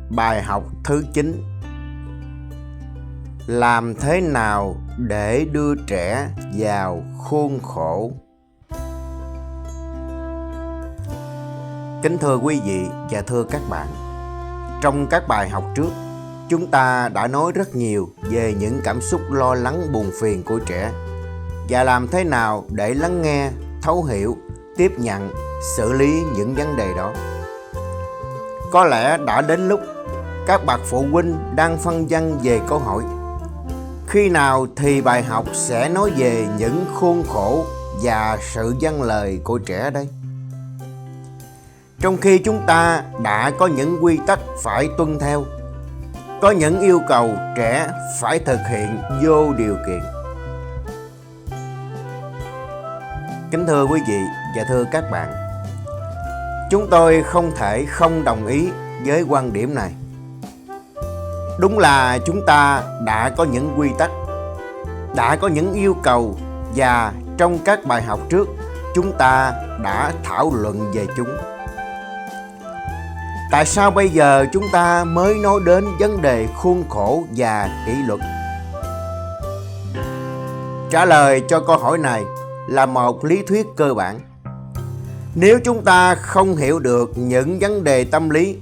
Bài học thứ 9: làm thế nào để đưa trẻ vào khuôn khổ? Kính thưa quý vị và thưa các bạn, trong các bài học trước, chúng ta đã nói rất nhiều về những cảm xúc lo lắng buồn phiền của trẻ và làm thế nào để lắng nghe, thấu hiểu, tiếp nhận, xử lý những vấn đề đó. Có lẽ đã đến lúc các bậc phụ huynh đang phân vân về câu hỏi: khi nào thì bài học sẽ nói về những khuôn khổ và sự vâng lời của trẻ đây? Trong khi chúng ta đã có những quy tắc phải tuân theo, có những yêu cầu trẻ phải thực hiện vô điều kiện. Kính thưa quý vị và thưa các bạn, chúng tôi không thể không đồng ý với quan điểm này. Đúng là chúng ta đã có những quy tắc, đã có những yêu cầu, và trong các bài học trước chúng ta đã thảo luận về chúng. Tại sao bây giờ chúng ta mới nói đến vấn đề khuôn khổ và kỷ luật? Trả lời cho câu hỏi này là một lý thuyết cơ bản. Nếu chúng ta không hiểu được những vấn đề tâm lý,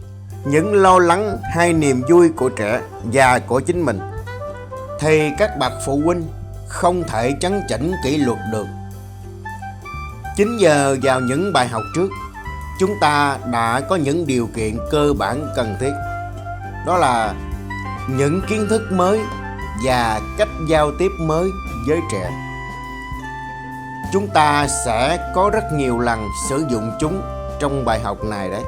những lo lắng hay niềm vui của trẻ và của chính mình, thì các bậc phụ huynh không thể chấn chỉnh kỷ luật được. Chính nhờ vào những bài học trước, chúng ta đã có những điều kiện cơ bản cần thiết. Đó là những kiến thức mới và cách giao tiếp mới với trẻ. Chúng ta sẽ có rất nhiều lần sử dụng chúng trong bài học này đấy.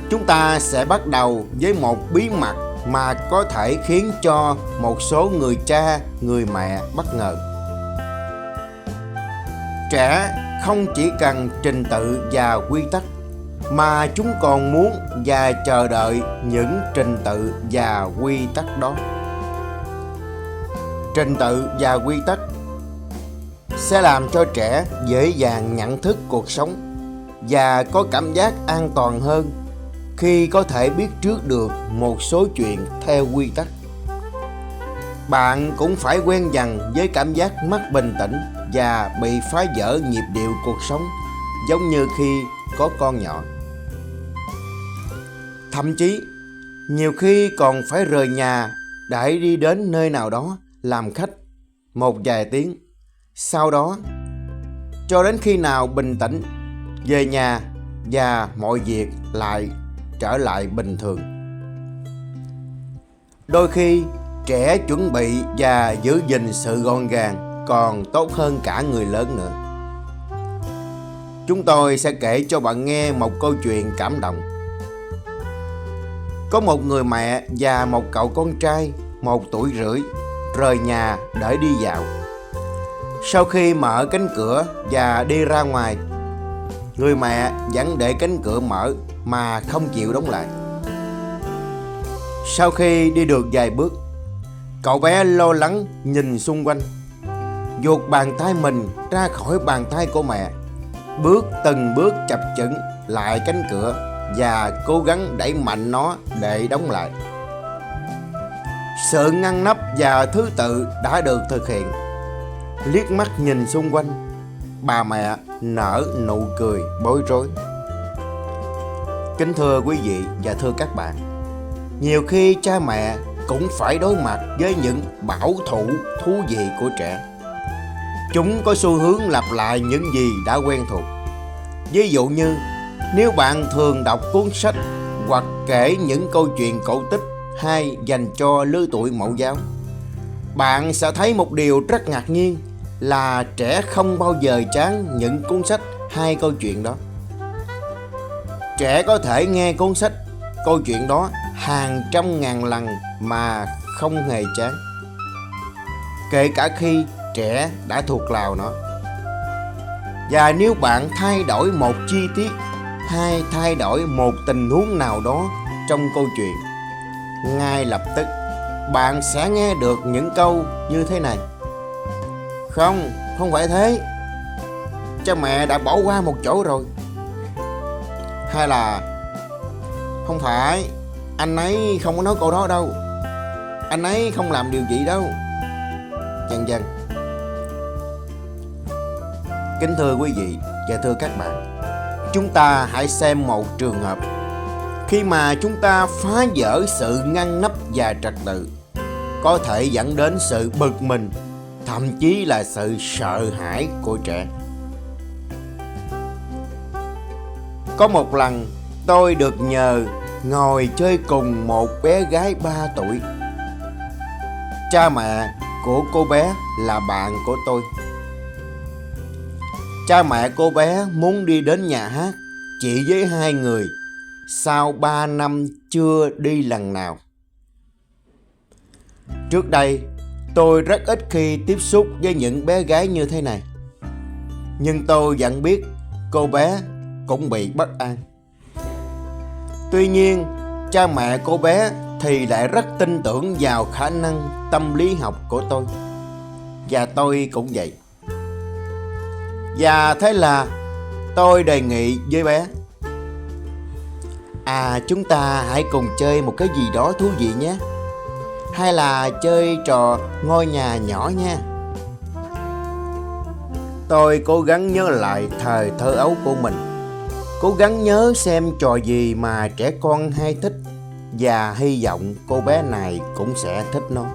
Chúng ta sẽ bắt đầu với một bí mật mà có thể khiến cho một số người cha, người mẹ bất ngờ. Trẻ không chỉ cần trình tự và quy tắc, mà chúng còn muốn và chờ đợi những trình tự và quy tắc đó. Trình tự và quy tắc sẽ làm cho trẻ dễ dàng nhận thức cuộc sống và có cảm giác an toàn hơn khi có thể biết trước được một số chuyện theo quy tắc. Bạn cũng phải quen dần với cảm giác mất bình tĩnh và bị phá vỡ nhịp điệu cuộc sống, giống như khi có con nhỏ. Thậm chí, nhiều khi còn phải rời nhà để đi đến nơi nào đó làm khách một vài tiếng. Sau đó, cho đến khi nào bình tĩnh, về nhà và mọi việc lại trở lại bình thường. Đôi khi, trẻ chuẩn bị và giữ gìn sự gọn gàng còn tốt hơn cả người lớn nữa. Chúng tôi sẽ kể cho bạn nghe một câu chuyện cảm động. Có một người mẹ và một cậu con trai 1 tuổi rưỡi rời nhà để đi dạo. Sau khi mở cánh cửa và đi ra ngoài, người mẹ vẫn để cánh cửa mở mà không chịu đóng lại. Sau khi đi được vài bước, cậu bé lo lắng nhìn xung quanh, vuột bàn tay mình ra khỏi bàn tay của mẹ, từng bước chập chững lại cánh cửa và cố gắng đẩy mạnh nó để đóng lại. Sự ngăn nắp và thứ tự đã được thực hiện. Liếc mắt nhìn xung quanh, bà mẹ nở nụ cười bối rối. Kính thưa quý vị và thưa các bạn, nhiều khi cha mẹ cũng phải đối mặt với những bảo thủ thú vị của trẻ. Chúng có xu hướng lặp lại những gì đã quen thuộc. Ví dụ như, nếu bạn thường đọc cuốn sách hoặc kể những câu chuyện cổ tích hay dành cho lứa tuổi mẫu giáo, bạn sẽ thấy một điều rất ngạc nhiên là trẻ không bao giờ chán những cuốn sách hay câu chuyện đó. Trẻ có thể nghe cuốn sách, câu chuyện đó hàng trăm ngàn lần mà không hề chán, kể cả khi trẻ đã thuộc lào nó. Và nếu bạn thay đổi một chi tiết hay thay đổi một tình huống nào đó trong câu chuyện, ngay lập tức bạn sẽ nghe được những câu như thế này: Không phải thế, cha mẹ đã bỏ qua một chỗ rồi. Hay là Không phải, anh ấy không có nói câu đó đâu. Anh ấy không làm điều gì đâu. Vân vân. Kính thưa quý vị và thưa các bạn, chúng ta hãy xem một trường hợp khi mà chúng ta phá vỡ sự ngăn nắp và trật tự, có thể dẫn đến sự bực mình, thậm chí là sự sợ hãi của trẻ. Có một lần tôi được nhờ ngồi chơi cùng một bé gái 3 tuổi. Cha mẹ của cô bé là bạn của tôi. Cha mẹ cô bé muốn đi đến nhà hát chỉ với 2 người sau 3 năm chưa đi lần nào. Trước đây, tôi rất ít khi tiếp xúc với những bé gái như thế này. Nhưng tôi vẫn biết cô bé cũng bị bất an. Tuy nhiên, cha mẹ cô bé thì lại rất tin tưởng vào khả năng tâm lý học của tôi. Và tôi cũng vậy. Và thế là tôi đề nghị với bé: chúng ta hãy cùng chơi một cái gì đó thú vị nhé. Hay là chơi trò ngôi nhà nhỏ nha. Tôi cố gắng nhớ lại thời thơ ấu của mình, cố gắng nhớ xem trò gì mà trẻ con hay thích, và hy vọng cô bé này cũng sẽ thích nó.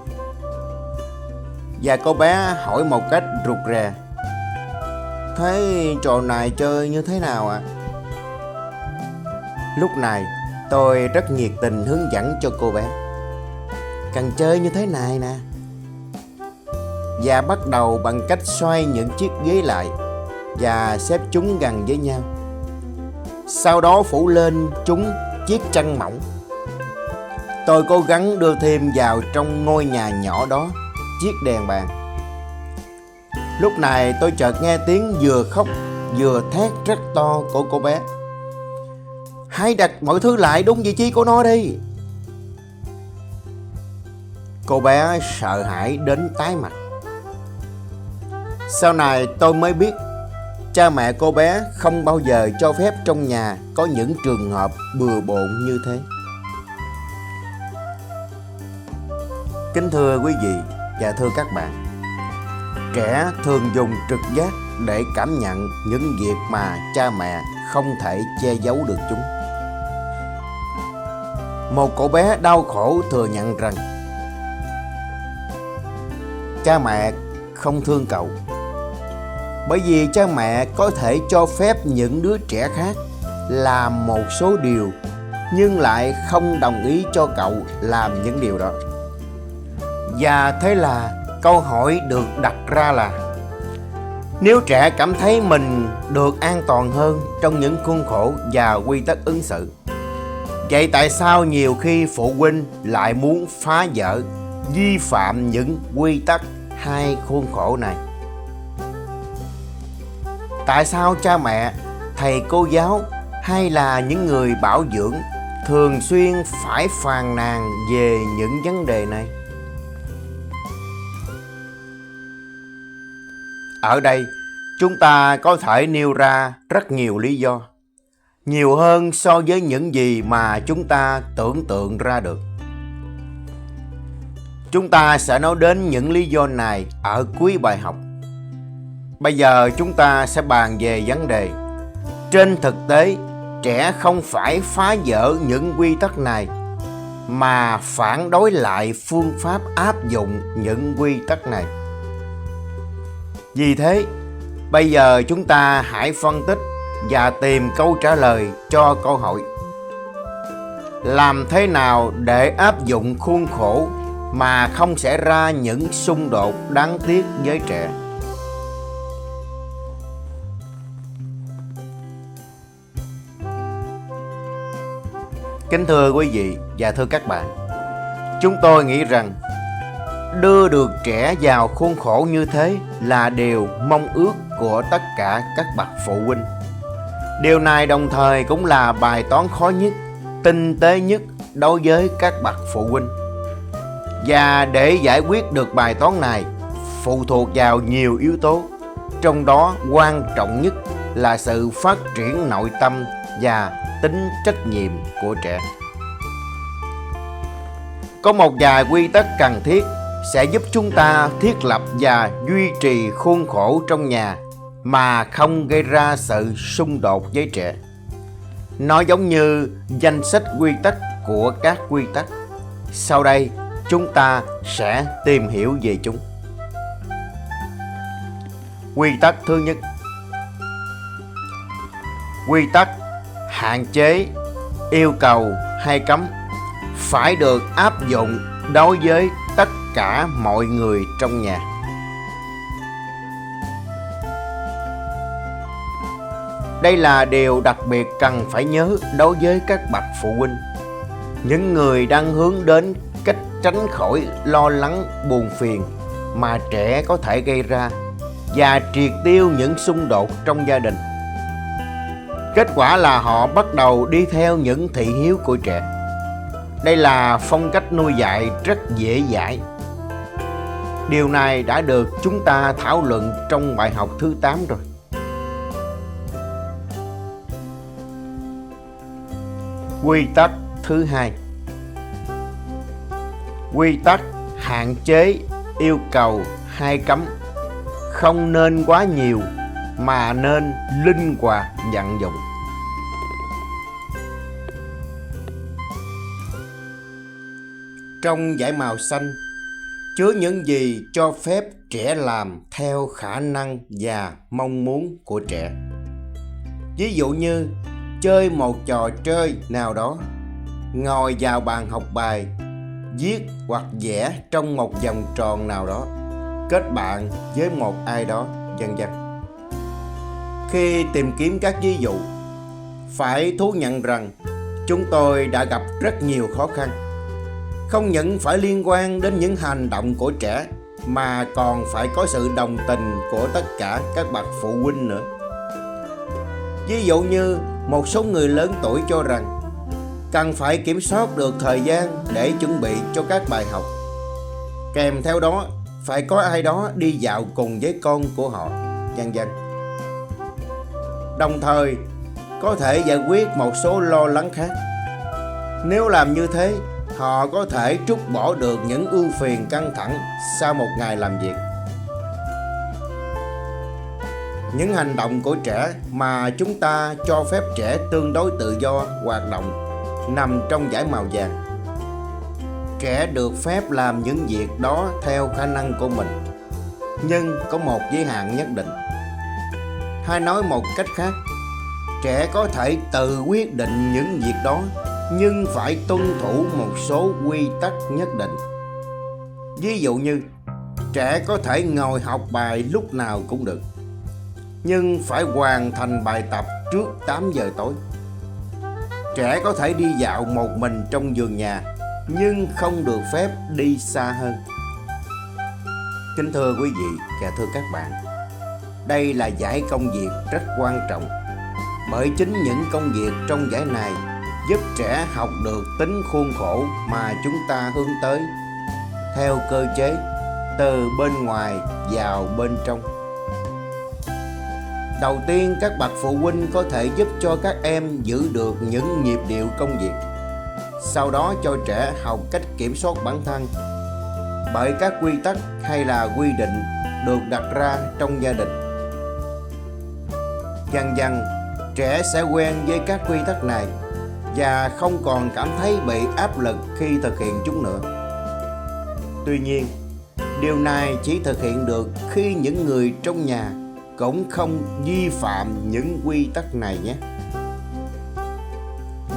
Và cô bé hỏi một cách rụt rè: thế trò này chơi như thế nào ạ? Lúc này tôi rất nhiệt tình hướng dẫn cho cô bé. Cần chơi như thế này nè. Và bắt đầu bằng cách xoay những chiếc ghế lại và xếp chúng gần với nhau. Sau đó phủ lên chúng chiếc chăn mỏng. Tôi cố gắng đưa thêm vào trong ngôi nhà nhỏ đó chiếc đèn bàn. Lúc này tôi chợt nghe tiếng vừa khóc vừa thét rất to của cô bé: hãy đặt mọi thứ lại đúng vị trí của nó đi. Cô bé sợ hãi đến tái mặt. Sau này tôi mới biết cha mẹ cô bé không bao giờ cho phép trong nhà có những trường hợp bừa bộn như thế. Kính thưa quý vị và thưa các bạn, trẻ thường dùng trực giác để cảm nhận những việc mà cha mẹ không thể che giấu được chúng. Một cậu bé đau khổ thừa nhận rằng cha mẹ không thương cậu, bởi vì cha mẹ có thể cho phép những đứa trẻ khác làm một số điều, nhưng lại không đồng ý cho cậu làm những điều đó. Và thế là câu hỏi được đặt ra là: nếu trẻ cảm thấy mình được an toàn hơn trong những khuôn khổ và quy tắc ứng xử, vậy tại sao nhiều khi phụ huynh lại muốn phá vỡ, vi phạm những quy tắc hay khuôn khổ này? Tại sao cha mẹ, thầy cô giáo hay là những người bảo dưỡng thường xuyên phải phàn nàn về những vấn đề này? Ở đây, chúng ta có thể nêu ra rất nhiều lý do, nhiều hơn so với những gì mà chúng ta tưởng tượng ra được. Chúng ta sẽ nói đến những lý do này ở cuối bài học. Bây giờ chúng ta sẽ bàn về vấn đề: trên thực tế, trẻ không phải phá vỡ những quy tắc này, mà phản đối lại phương pháp áp dụng những quy tắc này. Vì thế, bây giờ chúng ta hãy phân tích và tìm câu trả lời cho câu hỏi: làm thế nào để áp dụng khuôn khổ mà không xảy ra những xung đột đáng tiếc với trẻ? Kính thưa quý vị và thưa các bạn, chúng tôi nghĩ rằng đưa được trẻ vào khuôn khổ như thế là điều mong ước của tất cả các bậc phụ huynh. Điều này đồng thời cũng là bài toán khó nhất, tinh tế nhất đối với các bậc phụ huynh. Và để giải quyết được bài toán này phụ thuộc vào nhiều yếu tố, trong đó quan trọng nhất là sự phát triển nội tâm và tính trách nhiệm của trẻ. Có một vài quy tắc cần thiết sẽ giúp chúng ta thiết lập và duy trì khuôn khổ trong nhà mà không gây ra sự xung đột với trẻ. Nó giống như danh sách quy tắc của các quy tắc. Sau đây, chúng ta sẽ tìm hiểu về chúng. Quy tắc thứ nhất. Quy tắc hạn chế, yêu cầu hay cấm phải được áp dụng đối với tất cả mọi người trong nhà. Đây là điều đặc biệt cần phải nhớ đối với các bậc phụ huynh, những người đang hướng đến cách tránh khỏi lo lắng buồn phiền mà trẻ có thể gây ra và triệt tiêu những xung đột trong gia đình. Kết quả là họ bắt đầu đi theo những thị hiếu của trẻ. Đây là phong cách nuôi dạy rất dễ dãi. Điều này đã được chúng ta thảo luận trong bài học thứ 8 rồi. Quy tắc thứ 2. Quy tắc hạn chế, yêu cầu hay cấm không nên quá nhiều mà nên linh hoạt vận dụng. Trong dải màu xanh chứa những gì cho phép trẻ làm theo khả năng và mong muốn của trẻ. Ví dụ như chơi một trò chơi nào đó, ngồi vào bàn học bài, viết hoặc vẽ trong một vòng tròn nào đó, kết bạn với một ai đó, vân vân. Khi tìm kiếm các ví dụ, phải thú nhận rằng chúng tôi đã gặp rất nhiều khó khăn. Không những phải liên quan đến những hành động của trẻ mà còn phải có sự đồng tình của tất cả các bậc phụ huynh nữa. Ví dụ như một số người lớn tuổi cho rằng cần phải kiểm soát được thời gian để chuẩn bị cho các bài học. Kèm theo đó phải có ai đó đi dạo cùng với con của họ, vân vân. Đồng thời có thể giải quyết một số lo lắng khác. Nếu làm như thế, họ có thể trút bỏ được những ưu phiền căng thẳng sau một ngày làm việc. Những hành động của trẻ mà chúng ta cho phép trẻ tương đối tự do hoạt động nằm trong dải màu vàng. Trẻ được phép làm những việc đó theo khả năng của mình, nhưng có một giới hạn nhất định. Hay nói một cách khác, trẻ có thể tự quyết định những việc đó, nhưng phải tuân thủ một số quy tắc nhất định. Ví dụ như, trẻ có thể ngồi học bài lúc nào cũng được, nhưng phải hoàn thành bài tập trước 8 giờ tối. Trẻ có thể đi dạo một mình trong vườn nhà, nhưng không được phép đi xa hơn. Kính thưa quý vị và thưa các bạn, đây là dải công việc rất quan trọng, bởi chính những công việc trong dải này giúp trẻ học được tính khuôn khổ mà chúng ta hướng tới, theo cơ chế từ bên ngoài vào bên trong. Đầu tiên, các bậc phụ huynh có thể giúp cho các em giữ được những nhịp điệu công việc. Sau đó cho trẻ học cách kiểm soát bản thân bởi các quy tắc hay là quy định được đặt ra trong gia đình. Dần dần, trẻ sẽ quen với các quy tắc này và không còn cảm thấy bị áp lực khi thực hiện chúng nữa. Tuy nhiên, điều này chỉ thực hiện được khi những người trong nhà cũng không vi phạm những quy tắc này nhé.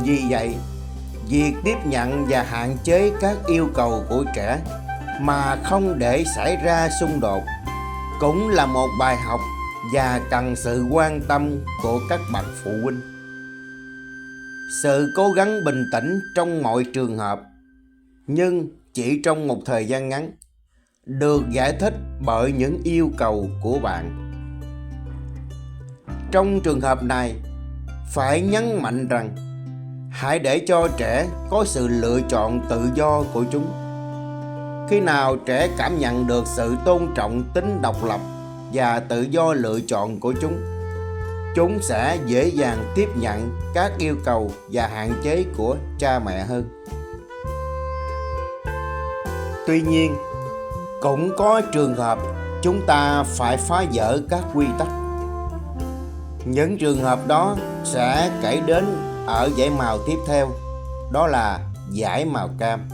Vì vậy, việc tiếp nhận và hạn chế các yêu cầu của trẻ mà không để xảy ra xung đột cũng là một bài học và cần sự quan tâm của các bậc phụ huynh. Sự cố gắng bình tĩnh trong mọi trường hợp, nhưng chỉ trong một thời gian ngắn, được giải thích bởi những yêu cầu của bạn. Trong trường hợp này, phải nhấn mạnh rằng hãy để cho trẻ có sự lựa chọn tự do của chúng. Khi nào trẻ cảm nhận được sự tôn trọng tính độc lập và tự do lựa chọn của chúng, chúng sẽ dễ dàng tiếp nhận các yêu cầu và hạn chế của cha mẹ hơn. Tuy nhiên, cũng có trường hợp chúng ta phải phá vỡ các quy tắc. Những trường hợp đó sẽ kể đến ở dải màu tiếp theo, đó là dải màu cam.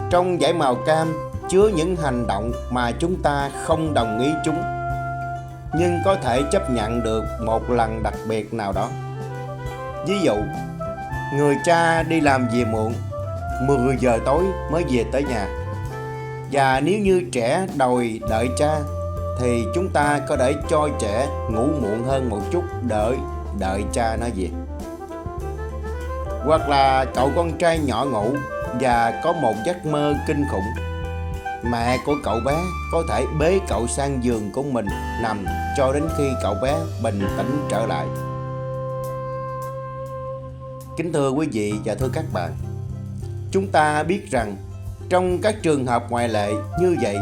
Trong dải màu cam chứa những hành động mà chúng ta không đồng ý chúng, nhưng có thể chấp nhận được một lần đặc biệt nào đó. Ví dụ, người cha đi làm về muộn, 10 giờ tối mới về tới nhà. Và nếu như trẻ đòi đợi cha thì chúng ta có thể cho trẻ ngủ muộn hơn một chút đợi cha nó về. Hoặc là cậu con trai nhỏ ngủ và có một giấc mơ kinh khủng. Mẹ của cậu bé có thể bế cậu sang giường của mình nằm cho đến khi cậu bé bình tĩnh trở lại. Kính thưa quý vị và thưa các bạn, chúng ta biết rằng trong các trường hợp ngoại lệ như vậy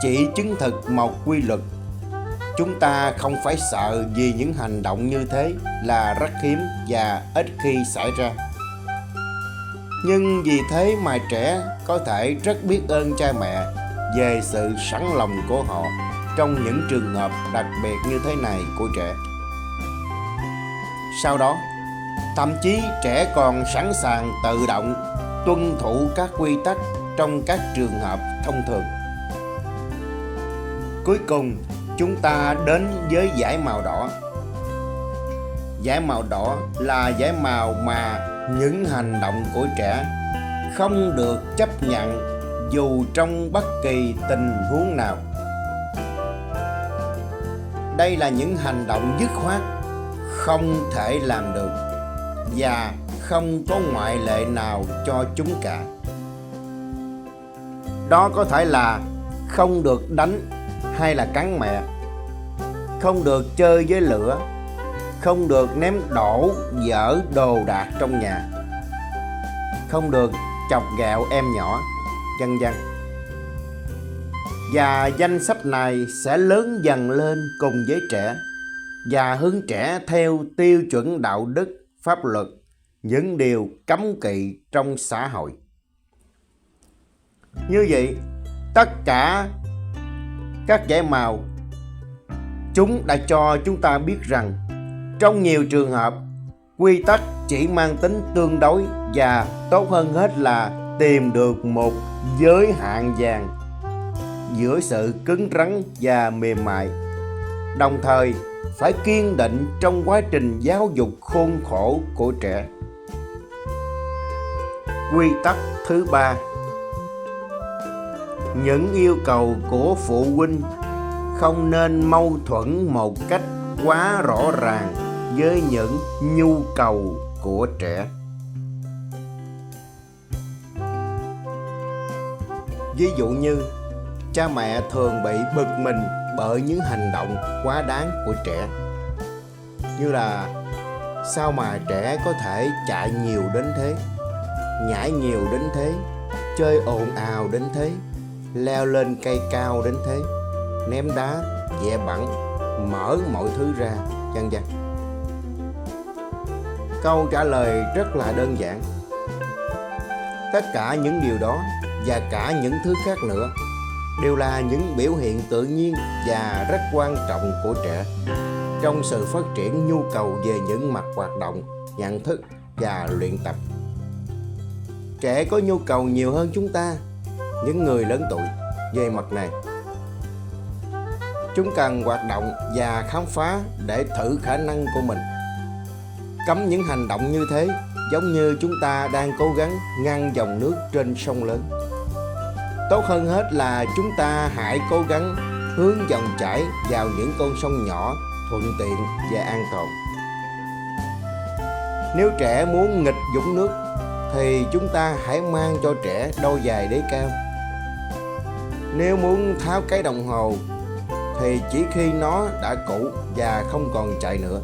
chỉ chứng thực một quy luật. Chúng ta không phải sợ vì những hành động như thế là rất hiếm và ít khi xảy ra. Nhưng vì thế mà trẻ có thể rất biết ơn cha mẹ về sự sẵn lòng của họ trong những trường hợp đặc biệt như thế này của trẻ. Sau đó, thậm chí trẻ còn sẵn sàng tự động tuân thủ các quy tắc trong các trường hợp thông thường. Cuối cùng, chúng ta đến với dải màu đỏ. Dải màu đỏ là dải màu mà những hành động của trẻ không được chấp nhận dù trong bất kỳ tình huống nào. Đây là những hành động dứt khoát, không thể làm được và không có ngoại lệ nào cho chúng cả. Đó có thể là không được đánh hay là cắn mẹ, không được chơi với lửa, không được ném đổ dở đồ đạc trong nhà, không được chọc ghẹo em nhỏ, vân vân. Và danh sách này sẽ lớn dần lên cùng với trẻ và hướng trẻ theo tiêu chuẩn đạo đức, pháp luật, những điều cấm kỵ trong xã hội. Như vậy, tất cả các dải màu chúng đã cho chúng ta biết rằng trong nhiều trường hợp, quy tắc chỉ mang tính tương đối và tốt hơn hết là tìm được một giới hạn vàng giữa sự cứng rắn và mềm mại, đồng thời phải kiên định trong quá trình giáo dục khôn khổ của trẻ. Quy tắc thứ 3: những yêu cầu của phụ huynh không nên mâu thuẫn một cách quá rõ ràng với những nhu cầu của trẻ. Ví dụ như cha mẹ thường bị bực mình bởi những hành động quá đáng của trẻ, như là sao mà trẻ có thể chạy nhiều đến thế, nhảy nhiều đến thế, chơi ồn ào đến thế, leo lên cây cao đến thế, ném đá, dẹ bẩn, mở mọi thứ ra, vân vân. Câu trả lời rất là đơn giản. Tất cả những điều đó và cả những thứ khác nữa đều là những biểu hiện tự nhiên và rất quan trọng của trẻ trong sự phát triển nhu cầu về những mặt hoạt động, nhận thức và luyện tập. Trẻ có nhu cầu nhiều hơn chúng ta, những người lớn tuổi, về mặt này. Chúng cần hoạt động và khám phá để thử khả năng của mình. Cấm những hành động như thế giống như chúng ta đang cố gắng ngăn dòng nước trên sông lớn. Tốt hơn hết là chúng ta hãy cố gắng hướng dòng chảy vào những con sông nhỏ, thuận tiện và an toàn. Nếu trẻ muốn nghịch dũng nước thì chúng ta hãy mang cho trẻ đôi giày đế cao. Nếu muốn tháo cái đồng hồ thì chỉ khi nó đã cũ và không còn chạy nữa.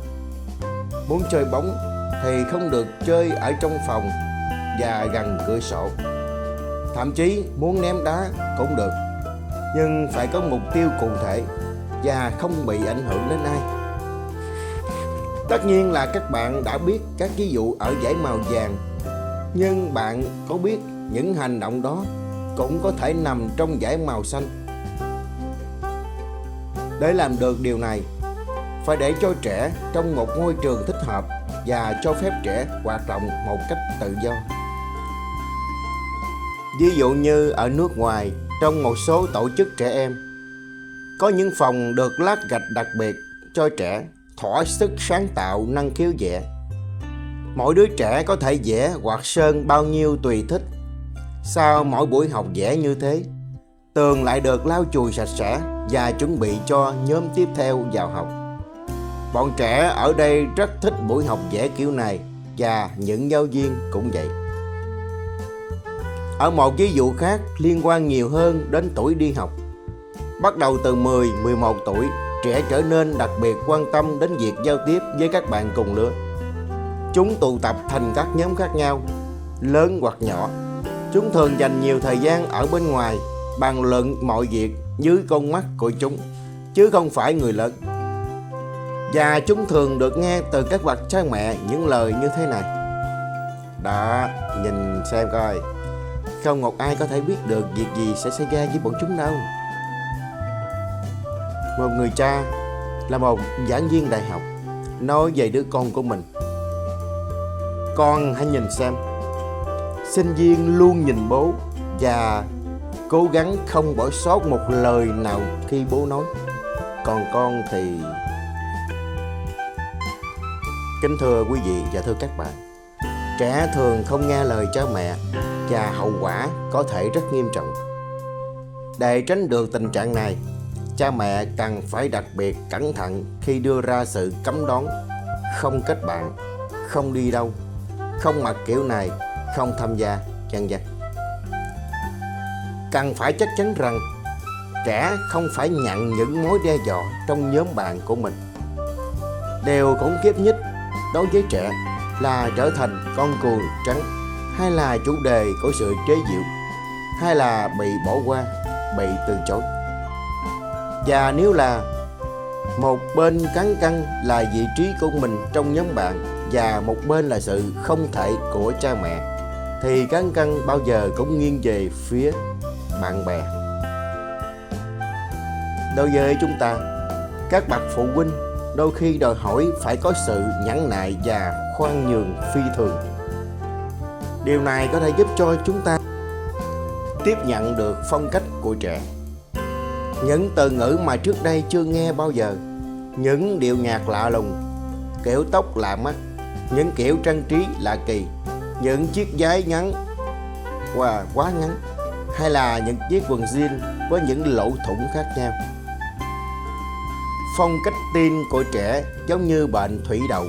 Muốn chơi bóng thì không được chơi ở trong phòng và gần cửa sổ. Thậm chí muốn ném đá cũng được, nhưng phải có mục tiêu cụ thể và không bị ảnh hưởng đến ai. Tất nhiên là các bạn đã biết các ví dụ ở dải màu vàng, nhưng bạn có biết những hành động đó cũng có thể nằm trong dải màu xanh. Để làm được điều này, phải để cho trẻ trong một môi trường thích hợp và cho phép trẻ hoạt động một cách tự do. Ví dụ như ở nước ngoài, trong một số tổ chức trẻ em, có những phòng được lát gạch đặc biệt cho trẻ thỏa sức sáng tạo năng khiếu vẽ. Mỗi đứa trẻ có thể vẽ hoặc sơn bao nhiêu tùy thích. Sau mỗi buổi học vẽ như thế, tường lại được lau chùi sạch sẽ và chuẩn bị cho nhóm tiếp theo vào học. Bọn trẻ ở đây rất thích buổi học vẽ kiểu này và những giáo viên cũng vậy. Ở một ví dụ khác liên quan nhiều hơn đến tuổi đi học, bắt đầu từ 10-11 tuổi, trẻ trở nên đặc biệt quan tâm đến việc giao tiếp với các bạn cùng lứa. Chúng tụ tập thành các nhóm khác nhau, lớn hoặc nhỏ. Chúng thường dành nhiều thời gian ở bên ngoài, bàn luận mọi việc dưới con mắt của chúng, chứ không phải người lớn. Và chúng thường được nghe từ các bậc cha mẹ những lời như thế này: Đó, nhìn xem coi, không một ai có thể biết được việc gì sẽ xảy ra với bọn chúng đâu. Một người cha là một giảng viên đại học nói về đứa con của mình: Con hãy nhìn xem, sinh viên luôn nhìn bố và cố gắng không bỏ sót một lời nào khi bố nói. Còn con thì... Kính thưa quý vị và thưa các bạn, trẻ thường không nghe lời cha mẹ và hậu quả có thể rất nghiêm trọng. Để tránh được tình trạng này, cha mẹ cần phải đặc biệt cẩn thận khi đưa ra sự cấm đoán: không kết bạn, không đi đâu, không mặc kiểu này, không tham gia, vân vân. Cần phải chắc chắn rằng trẻ không phải nhận những mối đe dọa trong nhóm bạn của mình. Điều khủng khiếp nhất đối với trẻ là trở thành con cừu trắng, hay là chủ đề của sự chế giễu, hay là bị bỏ qua, bị từ chối. Và nếu là một bên cán cân là vị trí của mình trong nhóm bạn và một bên là sự không thể của cha mẹ, thì cán cân bao giờ cũng nghiêng về phía bạn bè. Đối với chúng ta, các bậc phụ huynh đôi khi đòi hỏi phải có sự nhẫn nại và khoan nhường phi thường. Điều này có thể giúp cho chúng ta tiếp nhận được phong cách của trẻ. Những từ ngữ mà trước đây chưa nghe bao giờ, những điệu nhạc lạ lùng, kiểu tóc lạ mắt, những kiểu trang trí lạ kỳ, những chiếc váy ngắn và quá ngắn, hay là những chiếc quần jean với những lỗ thủng khác nhau. Phong cách teen của trẻ giống như bệnh thủy đậu.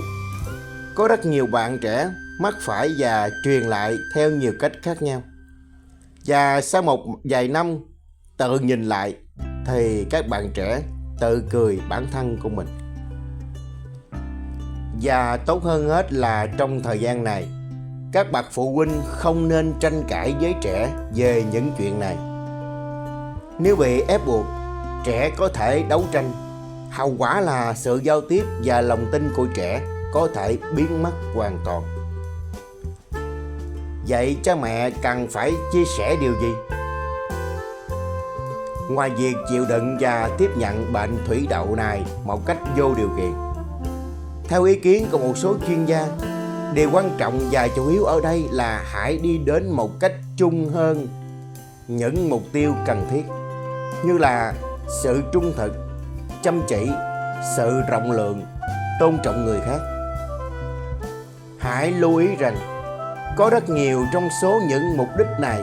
Có rất nhiều bạn trẻ mắc phải và truyền lại theo nhiều cách khác nhau. Và sau một vài năm tự nhìn lại thì các bạn trẻ tự cười bản thân của mình. Và tốt hơn hết là trong thời gian này, các bậc phụ huynh không nên tranh cãi với trẻ về những chuyện này. Nếu bị ép buộc, trẻ có thể đấu tranh. Hậu quả là sự giao tiếp và lòng tin của trẻ có thể biến mất hoàn toàn. Vậy cha mẹ cần phải chia sẻ điều gì? Ngoài việc chịu đựng và tiếp nhận bệnh thủy đậu này một cách vô điều kiện, theo ý kiến của một số chuyên gia, điều quan trọng và chủ yếu ở đây là hãy đi đến một cách chung hơn những mục tiêu cần thiết, như là sự trung thực, chăm chỉ, sự rộng lượng, tôn trọng người khác. Hãy lưu ý rằng có rất nhiều trong số những mục đích này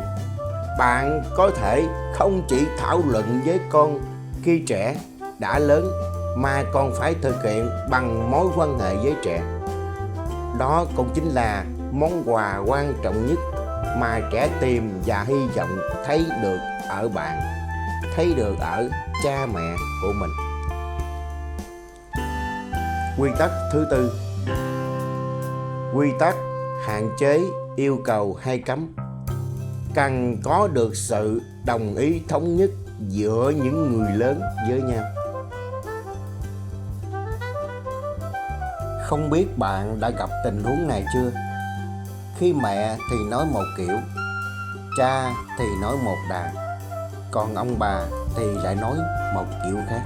bạn có thể không chỉ thảo luận với con khi trẻ đã lớn, mà còn phải thực hiện bằng mối quan hệ với trẻ. Đó cũng chính là món quà quan trọng nhất mà trẻ tìm và hy vọng thấy được ở bạn, thấy được ở cha mẹ của mình. Quy tắc thứ tư: quy tắc hạn chế, yêu cầu hay cấm cần có được sự đồng ý thống nhất giữa những người lớn với nhau. Không biết bạn đã gặp tình huống này chưa? Khi mẹ thì nói một kiểu, cha thì nói một đàn, còn ông bà thì lại nói một kiểu khác.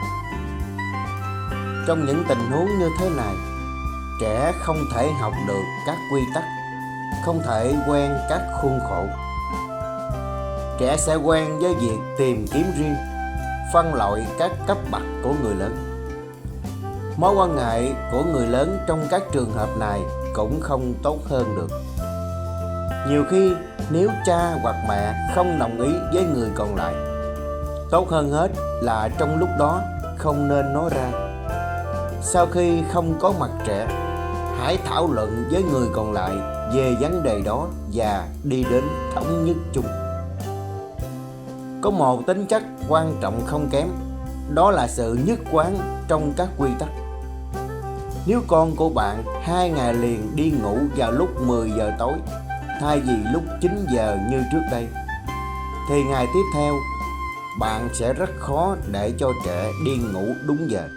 Trong những tình huống như thế này, trẻ không thể học được các quy tắc, không thể quen các khuôn khổ. Trẻ sẽ quen với việc tìm kiếm riêng, phân loại các cấp bậc của người lớn. Mối quan hệ của người lớn trong các trường hợp này cũng không tốt hơn được. Nhiều khi nếu cha hoặc mẹ không đồng ý với người còn lại, tốt hơn hết là trong lúc đó không nên nói ra. Sau khi không có mặt trẻ, hãy thảo luận với người còn lại về vấn đề đó và đi đến thống nhất chung. Có một tính chất quan trọng không kém, đó là sự nhất quán trong các quy tắc. Nếu con của bạn 2 ngày liền đi ngủ vào lúc 10 giờ tối thay vì lúc 9 giờ như trước đây, thì ngày tiếp theo bạn sẽ rất khó để cho trẻ đi ngủ đúng giờ.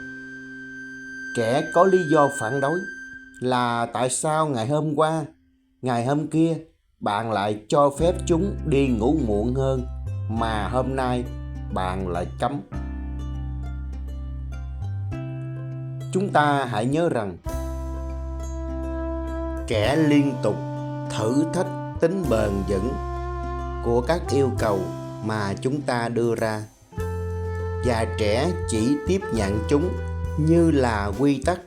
Trẻ có lý do phản đối là tại sao ngày hôm qua, ngày hôm kia bạn lại cho phép chúng đi ngủ muộn hơn mà hôm nay bạn lại cấm. Chúng ta hãy nhớ rằng trẻ liên tục thử thách tính bền vững của các yêu cầu mà chúng ta đưa ra, và trẻ chỉ tiếp nhận chúng như là quy tắc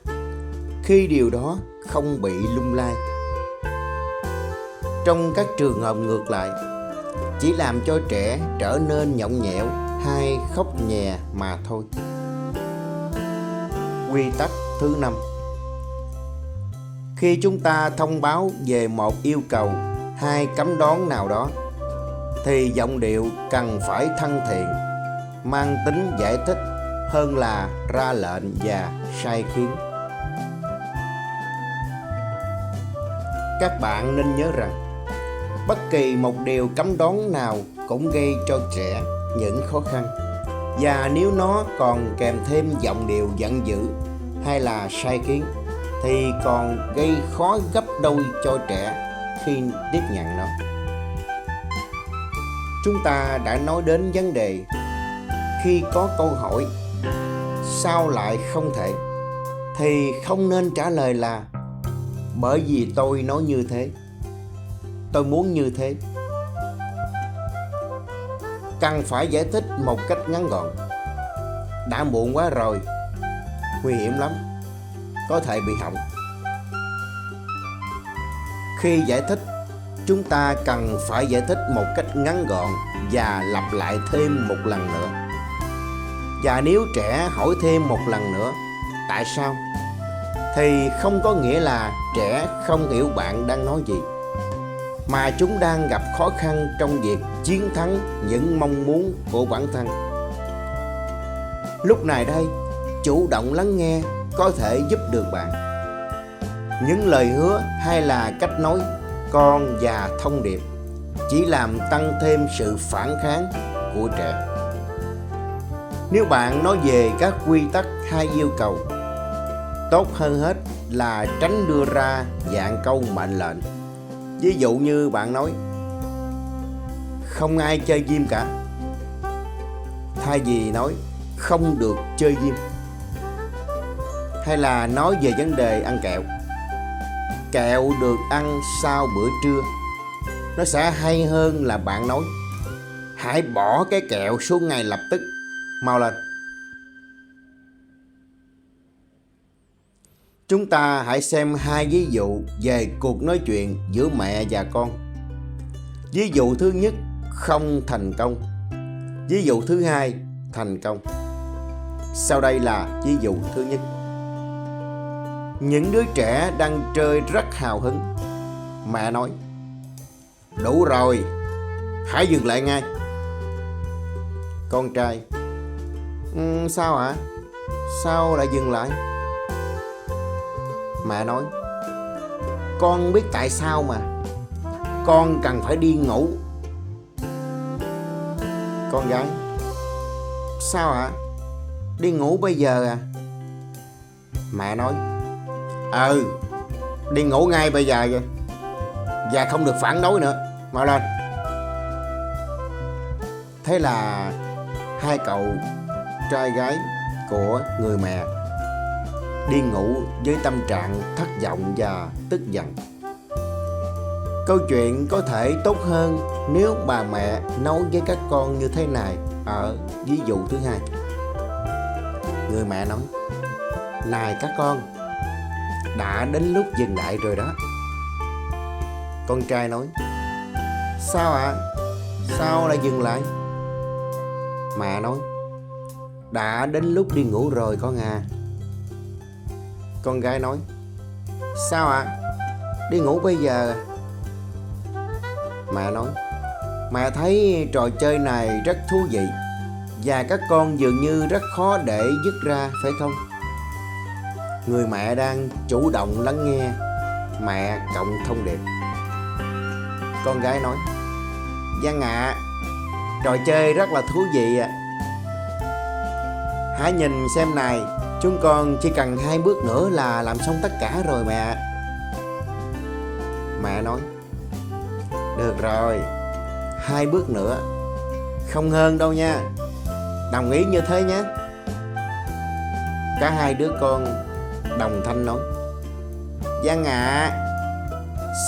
khi điều đó không bị lung lay. Trong các trường hợp ngược lại, chỉ làm cho trẻ trở nên nhõng nhẽo hay khóc nhè mà thôi. Quy tắc thứ 5. Khi chúng ta thông báo về một yêu cầu hay cấm đoán nào đó, thì giọng điệu cần phải thân thiện, mang tính giải thích hơn là ra lệnh và sai khiến. Các bạn nên nhớ rằng, bất kỳ một điều cấm đoán nào cũng gây cho trẻ những khó khăn, và nếu nó còn kèm thêm giọng điệu giận dữ hay là sai khiến thì còn gây khó gấp đôi cho trẻ khi tiếp nhận nó. Chúng ta đã nói đến vấn đề khi có câu hỏi sao lại không thể, thì không nên trả lời là bởi vì tôi nói như thế, tôi muốn như thế. Cần phải giải thích một cách ngắn gọn. Đã muộn quá rồi, nguy hiểm lắm, có thể bị hỏng. Khi giải thích, chúng ta cần phải giải thích một cách ngắn gọn và lặp lại thêm một lần nữa. Và nếu trẻ hỏi thêm một lần nữa tại sao, thì không có nghĩa là trẻ không hiểu bạn đang nói gì, mà chúng đang gặp khó khăn trong việc chiến thắng những mong muốn của bản thân. Lúc này đây, chủ động lắng nghe có thể giúp được bạn. Những lời hứa hay là cách nói, con và thông điệp chỉ làm tăng thêm sự phản kháng của trẻ. Nếu bạn nói về các quy tắc hay yêu cầu, tốt hơn hết là tránh đưa ra dạng câu mệnh lệnh. Ví dụ như bạn nói không ai chơi diêm cả, thay vì nói không được chơi diêm. Hay là nói về vấn đề ăn kẹo, kẹo được ăn sau bữa trưa. Nó sẽ hay hơn là bạn nói hãy bỏ cái kẹo xuống ngay lập tức, mau lên. Chúng ta hãy xem 2 ví dụ về cuộc nói chuyện giữa mẹ và con. Ví dụ thứ nhất không thành công, ví dụ thứ hai thành công. Sau đây là ví dụ thứ nhất. Những đứa trẻ đang chơi rất hào hứng. Mẹ nói đủ rồi, hãy dừng lại ngay. Con trai sao hả? Sao lại dừng lại? Mẹ nói con biết tại sao mà, con cần phải đi ngủ. Con gái sao hả? Đi ngủ bây giờ à? Mẹ nói Đi ngủ ngay bây giờ kìa. Và không được phản đối nữa. Mau lên. Thế là hai cậu trai gái của người mẹ đi ngủ với tâm trạng thất vọng và tức giận. Câu chuyện có thể tốt hơn nếu bà mẹ nói với các con như thế này ở ví dụ thứ hai. Người mẹ nói: "Này các con, đã đến lúc dừng lại rồi đó." Con trai nói: "Sao ạ? Sao lại dừng lại?" Mẹ nói: "Đã đến lúc đi ngủ rồi con à." Con gái nói: "Sao ạ? Đi ngủ bây giờ?" Mẹ nói: "Mẹ thấy trò chơi này rất thú vị và các con dường như rất khó để dứt ra phải không?" Người mẹ đang chủ động lắng nghe mẹ cộng thông điệp. Con gái nói: "Vâng ạ, trò chơi rất là thú vị ạ. Hãy nhìn xem này, chúng con chỉ cần 2 bước nữa là làm xong tất cả rồi mẹ." Mẹ nói: "Được rồi, 2 bước nữa, không hơn đâu nha. Đồng ý như thế nhé." Cả hai đứa con đồng thanh nói: "Vâng ạ.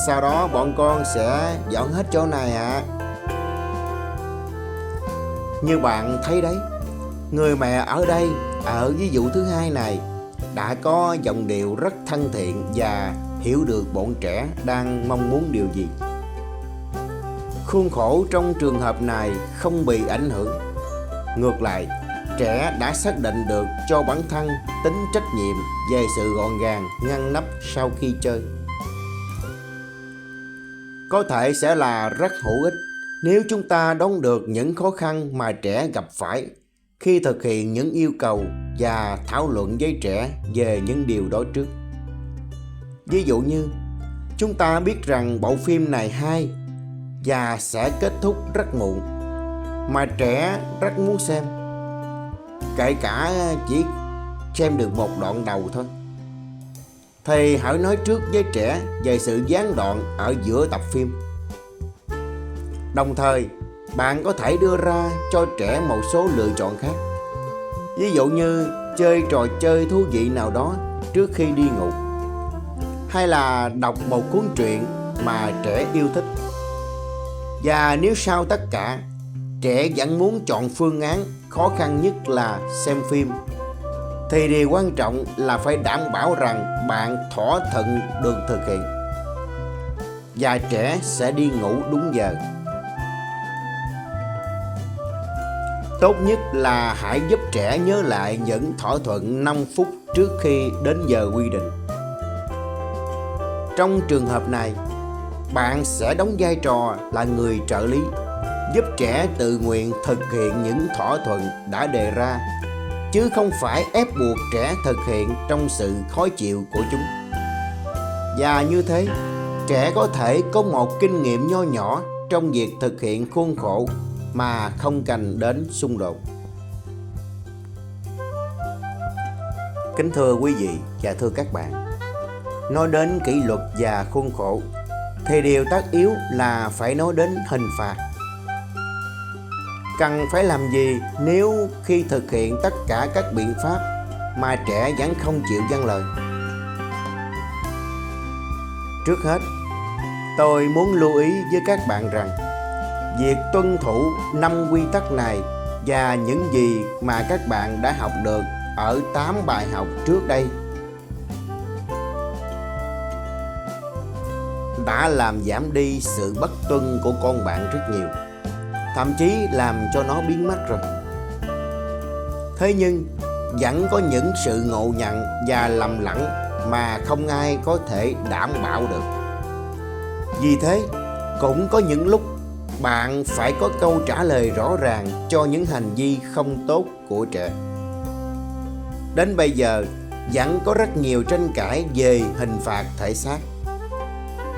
Sau đó bọn con sẽ dọn hết chỗ này ạ." Như bạn thấy đấy, người mẹ ở đây, ở ví dụ thứ hai này, đã có giọng điệu rất thân thiện và hiểu được bọn trẻ đang mong muốn điều gì. Khuôn khổ trong trường hợp này không bị ảnh hưởng. Ngược lại, trẻ đã xác định được cho bản thân tính trách nhiệm về sự gọn gàng, ngăn nắp sau khi chơi. Có thể sẽ là rất hữu ích nếu chúng ta đoán được những khó khăn mà trẻ gặp phải khi thực hiện những yêu cầu và thảo luận với trẻ về những điều đó trước. Ví dụ như, chúng ta biết rằng bộ phim này hay và sẽ kết thúc rất muộn, mà trẻ rất muốn xem, kể cả chỉ xem được một đoạn đầu thôi. Thì hãy nói trước với trẻ về sự gián đoạn ở giữa tập phim. Đồng thời, bạn có thể đưa ra cho trẻ một số lựa chọn khác. Ví dụ như chơi trò chơi thú vị nào đó trước khi đi ngủ, hay là đọc một cuốn truyện mà trẻ yêu thích. Và nếu sau tất cả, trẻ vẫn muốn chọn phương án khó khăn nhất là xem phim, thì điều quan trọng là phải đảm bảo rằng bạn thỏa thuận được thực hiện, và trẻ sẽ đi ngủ đúng giờ. Tốt nhất là hãy giúp trẻ nhớ lại những thỏa thuận 5 phút trước khi đến giờ quy định. Trong trường hợp này, bạn sẽ đóng vai trò là người trợ lý, giúp trẻ tự nguyện thực hiện những thỏa thuận đã đề ra, chứ không phải ép buộc trẻ thực hiện trong sự khó chịu của chúng. Và như thế, trẻ có thể có một kinh nghiệm nho nhỏ trong việc thực hiện khuôn khổ mà không cần đến xung đột. Kính thưa quý vị và thưa các bạn, nói đến kỷ luật và khuôn khổ thì điều tất yếu là phải nói đến hình phạt. Cần phải làm gì nếu khi thực hiện tất cả các biện pháp mà trẻ vẫn không chịu vâng lời? Trước hết, tôi muốn lưu ý với các bạn rằng việc tuân thủ 5 quy tắc này và những gì mà các bạn đã học được ở 8 bài học trước đây đã làm giảm đi sự bất tuân của con bạn rất nhiều, thậm chí làm cho nó biến mất rồi. Thế nhưng vẫn có những sự ngộ nhận và lầm lẫn mà không ai có thể đảm bảo được. Vì thế, cũng có những lúc bạn phải có câu trả lời rõ ràng cho những hành vi không tốt của trẻ. Đến bây giờ, vẫn có rất nhiều tranh cãi về hình phạt thể xác.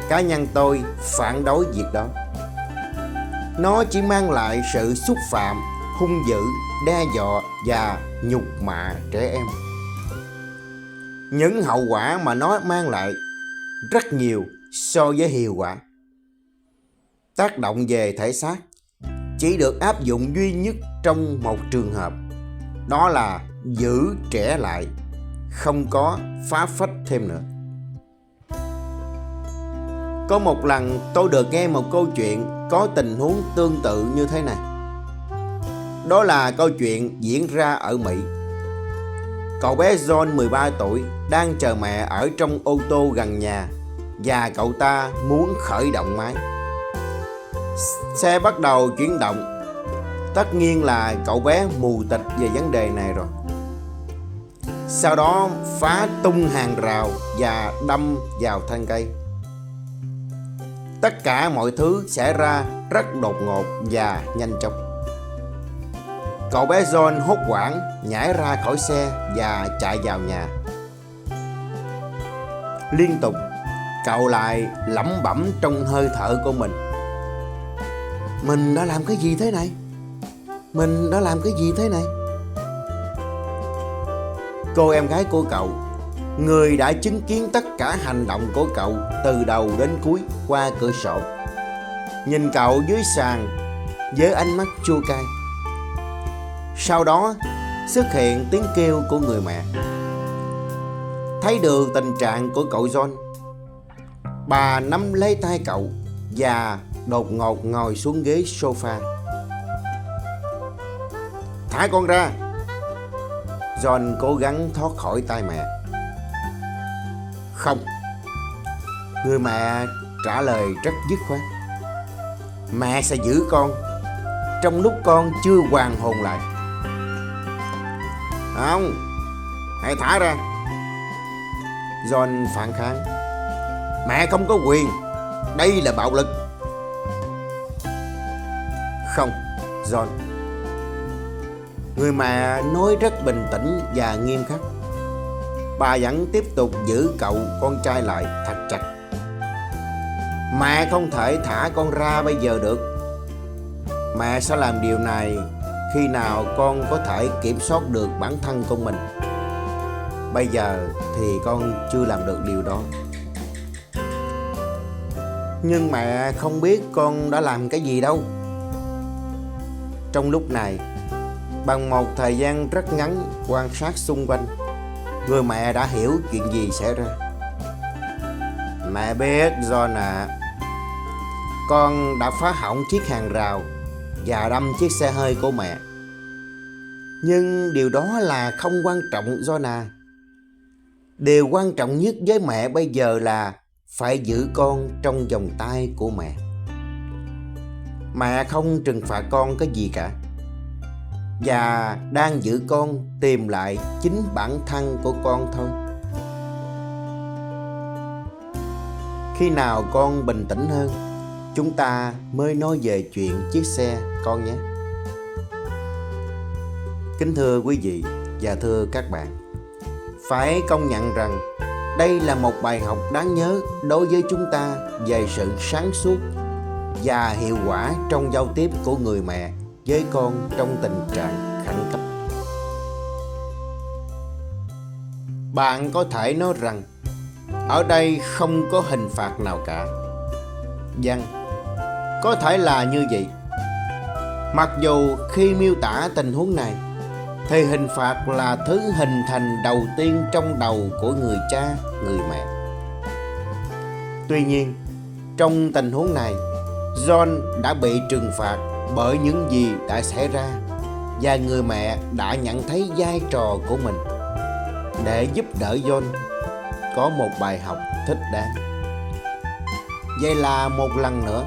Cá nhân tôi phản đối việc đó. Nó chỉ mang lại sự xúc phạm, hung dữ, đe dọa và nhục mạ trẻ em. những hậu quả mà nó mang lại rất nhiều so với hiệu quả. Tác động về thể xác chỉ được áp dụng duy nhất trong một trường hợp, đó là giữ trẻ lại, không có phá phách thêm nữa. Có một lần tôi được nghe một câu chuyện có tình huống tương tự như thế này. Đó là câu chuyện diễn ra ở Mỹ. Cậu bé John 13 tuổi đang chờ mẹ ở trong ô tô gần nhà và cậu ta muốn khởi động máy. Xe bắt đầu chuyển động. Tất nhiên là cậu bé mù tịt về vấn đề này rồi. Sau đó phá tung hàng rào và đâm vào thân cây. Tất cả mọi thứ xảy ra rất đột ngột và nhanh chóng. Cậu bé John hốt hoảng nhảy ra khỏi xe và chạy vào nhà. Liên tục cậu lại lẩm bẩm trong hơi thở của mình: mình đã làm cái gì thế này? Mình đã làm cái gì thế này? Cô em gái của cậu, người đã chứng kiến tất cả hành động của cậu từ đầu đến cuối qua cửa sổ, nhìn cậu dưới sàn với ánh mắt chua cay. Sau đó xuất hiện tiếng kêu của người mẹ. Thấy được tình trạng của cậu John, bà nắm lấy tay cậu và đột ngột ngồi xuống ghế sofa. Thả con ra. John cố gắng thoát khỏi tay mẹ. Không. Người mẹ trả lời rất dứt khoát. Mẹ sẽ giữ con trong lúc con chưa hoàn hồn lại. Không, hãy thả ra. John phản kháng. Mẹ không có quyền. Đây là bạo lực. Không, John. Người mẹ nói rất bình tĩnh và nghiêm khắc. Bà vẫn tiếp tục giữ cậu con trai lại thật chặt. Mẹ không thể thả con ra bây giờ được. Mẹ sẽ làm điều này khi nào con có thể kiểm soát được bản thân của mình. Bây giờ thì con chưa làm được điều đó. Nhưng mẹ không biết con đã làm cái gì đâu. Trong lúc này, bằng một thời gian rất ngắn quan sát xung quanh, người mẹ đã hiểu chuyện gì xảy ra. Mẹ biết John ạ, con đã phá hỏng chiếc hàng rào và đâm chiếc xe hơi của mẹ. Nhưng điều đó là không quan trọng John à. Điều quan trọng nhất với mẹ bây giờ là phải giữ con trong vòng tay của mẹ. Mẹ không trừng phạt con cái gì cả, và đang giữ con tìm lại chính bản thân của con thôi. Khi nào con bình tĩnh hơn, chúng ta mới nói về chuyện chiếc xe con nhé. Kính thưa quý vị và thưa các bạn, phải công nhận rằng đây là một bài học đáng nhớ đối với chúng ta về sự sáng suốt và hiệu quả trong giao tiếp của người mẹ với con trong tình trạng khẩn cấp. Bạn có thể nói rằng ở đây không có hình phạt nào cả. Vâng, có thể là như vậy. Mặc dù khi miêu tả tình huống này thì hình phạt là thứ hình thành đầu tiên trong đầu của người cha, người mẹ. Tuy nhiên, trong tình huống này, John đã bị trừng phạt bởi những gì đã xảy ra, và người mẹ đã nhận thấy vai trò của mình để giúp đỡ John có một bài học thích đáng. Vậy là một lần nữa,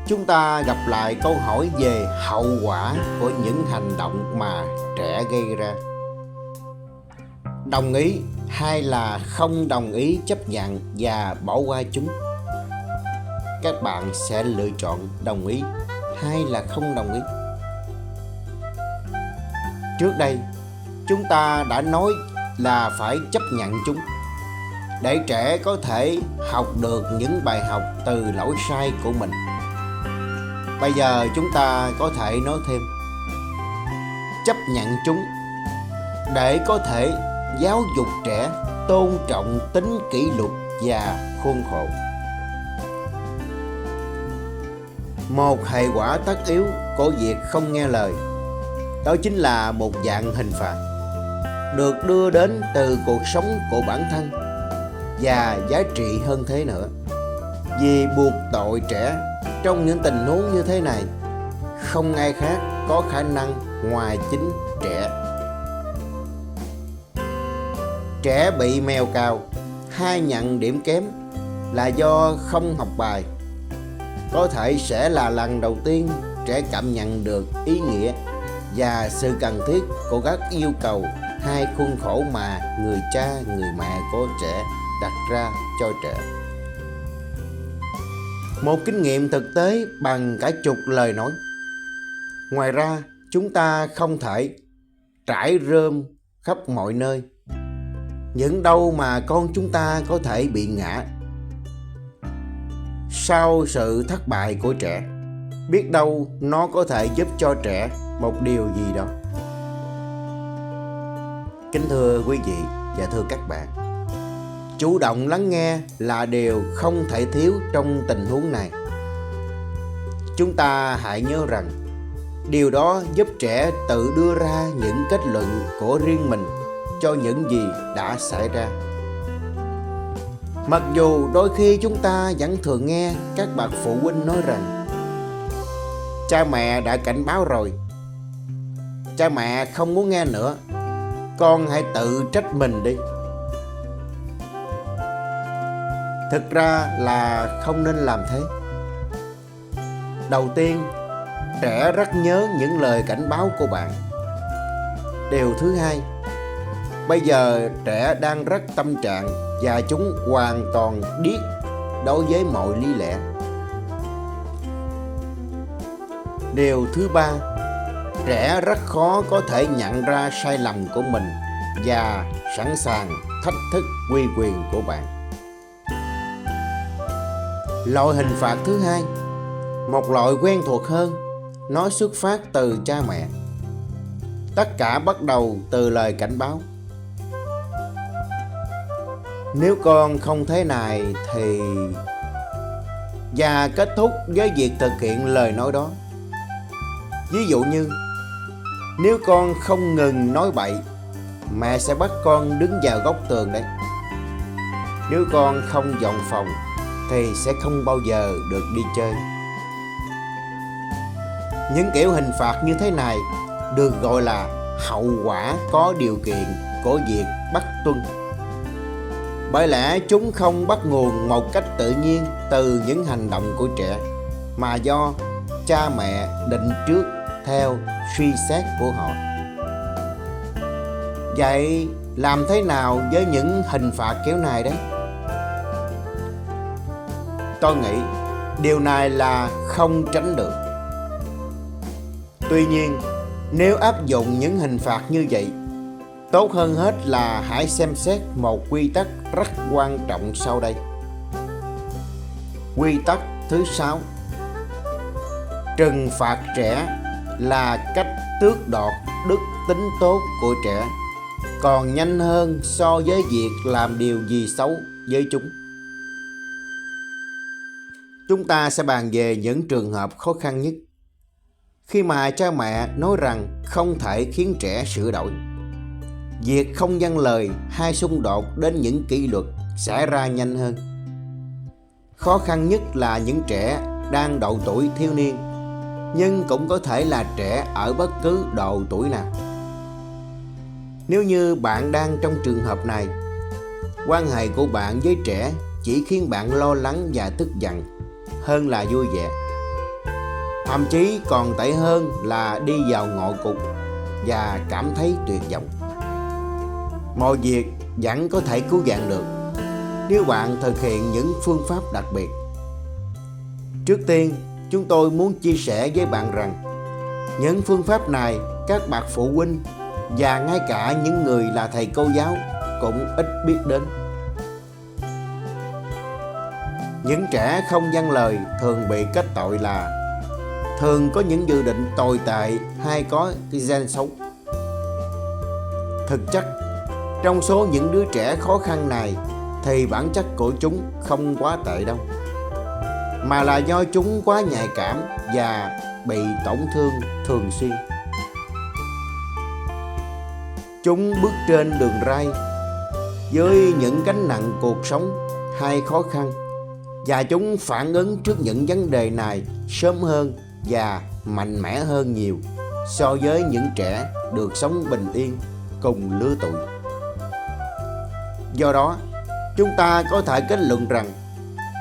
chúng ta gặp lại câu hỏi về hậu quả của những hành động mà trẻ gây ra. Đồng ý hay là không đồng ý chấp nhận và bỏ qua chúng? Các bạn sẽ lựa chọn đồng ý hay là không đồng ý? Trước đây, chúng ta đã nói là phải chấp nhận chúng để trẻ có thể học được những bài học từ lỗi sai của mình. Bây giờ chúng ta có thể nói thêm chấp nhận chúng để có thể giáo dục trẻ tôn trọng tính kỷ luật và khuôn khổ. Một hệ quả tất yếu của việc không nghe lời, đó chính là một dạng hình phạt được đưa đến từ cuộc sống của bản thân, và giá trị hơn thế nữa, vì buộc tội trẻ trong những tình huống như thế này không ai khác có khả năng ngoài chính trẻ. Trẻ bị mèo cào hay nhận điểm kém là do không học bài. Có thể sẽ là lần đầu tiên trẻ cảm nhận được ý nghĩa và sự cần thiết của các yêu cầu hay khuôn khổ mà người cha, người mẹ của trẻ đặt ra cho trẻ. Một kinh nghiệm thực tế bằng cả chục lời nói. Ngoài ra, chúng ta không thể trải rơm khắp mọi nơi. Những đâu mà con chúng ta có thể bị ngã sau sự thất bại của trẻ, biết đâu nó có thể giúp cho trẻ một điều gì đó. Kính thưa quý vị và thưa các bạn, chủ động lắng nghe là điều không thể thiếu trong tình huống này. Chúng ta hãy nhớ rằng điều đó giúp trẻ tự đưa ra những kết luận của riêng mình cho những gì đã xảy ra. Mặc dù đôi khi chúng ta vẫn thường nghe các bậc phụ huynh nói rằng cha mẹ đã cảnh báo rồi, cha mẹ không muốn nghe nữa, con hãy tự trách mình đi. Thực ra là không nên làm thế. Đầu tiên, trẻ rất nhớ những lời cảnh báo của bạn. Điều thứ hai, bây giờ trẻ đang rất tâm trạng và chúng hoàn toàn điếc đối với mọi lý lẽ. Điều thứ ba, trẻ rất khó có thể nhận ra sai lầm của mình và sẵn sàng thách thức uy quyền của bạn. Loại hình phạt thứ hai, một loại quen thuộc hơn, nó xuất phát từ cha mẹ. Tất cả bắt đầu từ lời cảnh báo. Nếu con không thế này thì... và kết thúc với việc thực hiện lời nói đó. Ví dụ như, nếu con không ngừng nói bậy, mẹ sẽ bắt con đứng vào góc tường đấy. Nếu con không dọn phòng thì sẽ không bao giờ được đi chơi. Những kiểu hình phạt như thế này được gọi là hậu quả có điều kiện của việc bắt tuân. Bởi lẽ chúng không bắt nguồn một cách tự nhiên từ những hành động của trẻ, mà do cha mẹ định trước theo suy xét của họ. Vậy làm thế nào với những hình phạt kiểu này đấy? Tôi nghĩ điều này là không tránh được. Tuy nhiên, nếu áp dụng những hình phạt như vậy, tốt hơn hết là hãy xem xét một quy tắc rất quan trọng sau đây. Quy tắc thứ 6. Trừng phạt trẻ là cách tước đoạt đức tính tốt của trẻ, còn nhanh hơn so với việc làm điều gì xấu với chúng. Chúng ta sẽ bàn về những trường hợp khó khăn nhất, khi mà cha mẹ nói rằng không thể khiến trẻ sửa đổi. Việc không vâng lời hay xung đột đến những kỷ luật xảy ra nhanh hơn. Khó khăn nhất là những trẻ đang độ tuổi thiếu niên, nhưng cũng có thể là trẻ ở bất cứ độ tuổi nào. Nếu như bạn đang trong trường hợp này, quan hệ của bạn với trẻ chỉ khiến bạn lo lắng và tức giận hơn là vui vẻ. Thậm chí còn tệ hơn là đi vào ngõ cụt và cảm thấy tuyệt vọng. Mọi việc vẫn có thể cứu vãn được nếu bạn thực hiện những phương pháp đặc biệt. Trước tiên, chúng tôi muốn chia sẻ với bạn rằng những phương pháp này các bậc phụ huynh và ngay cả những người là thầy cô giáo cũng ít biết đến. Những trẻ không vâng lời thường bị kết tội là thường có những dự định tồi tệ hay có cái gen xấu. Thực chất, Trong số những đứa trẻ khó khăn này thì bản chất của chúng không quá tệ đâu, mà là do chúng quá nhạy cảm và bị tổn thương thường xuyên. Chúng bước trên đường ray với những gánh nặng cuộc sống hay khó khăn, và chúng phản ứng trước những vấn đề này sớm hơn và mạnh mẽ hơn nhiều so với những trẻ được sống bình yên cùng lứa tuổi. Do đó, chúng ta có thể kết luận rằng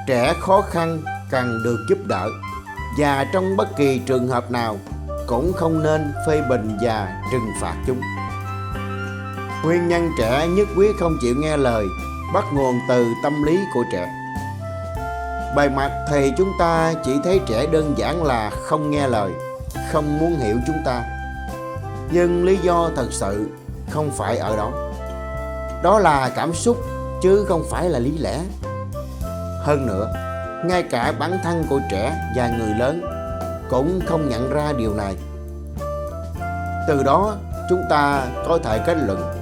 trẻ khó khăn cần được giúp đỡ, và trong bất kỳ trường hợp nào cũng không nên phê bình và trừng phạt chúng. Nguyên nhân trẻ nhất quyết không chịu nghe lời bắt nguồn từ tâm lý của trẻ. Bề mặt thì chúng ta chỉ thấy trẻ đơn giản là không nghe lời, không muốn hiểu chúng ta. Nhưng lý do thật sự không phải ở đó. Đó là cảm xúc chứ không phải là lý lẽ. Hơn nữa, ngay cả bản thân của trẻ và người lớn cũng không nhận ra điều này. Từ đó chúng ta có thể kết luận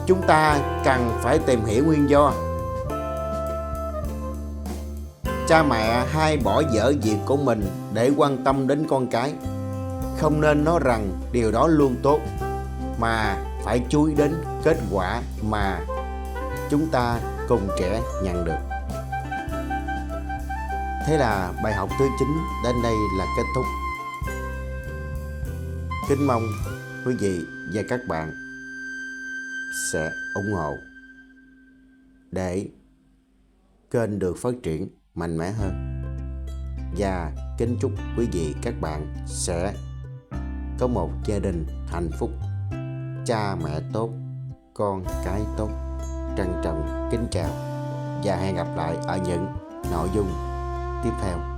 chúng ta cần phải tìm hiểu nguyên do. Cha mẹ hay bỏ dở việc của mình để quan tâm đến con cái. Không nên nói rằng điều đó luôn tốt, mà phải chú ý đến kết quả mà chúng ta cùng trẻ nhận được. Thế là bài học thứ 9 đến đây là kết thúc. Kính mong quý vị và các bạn sẽ ủng hộ để kênh được phát triển mạnh mẽ hơn. Và kính chúc quý vị các bạn sẽ có một gia đình hạnh phúc, cha mẹ tốt, con cái tốt. Trân trọng kính chào và hẹn gặp lại ở những nội dung tiếp theo.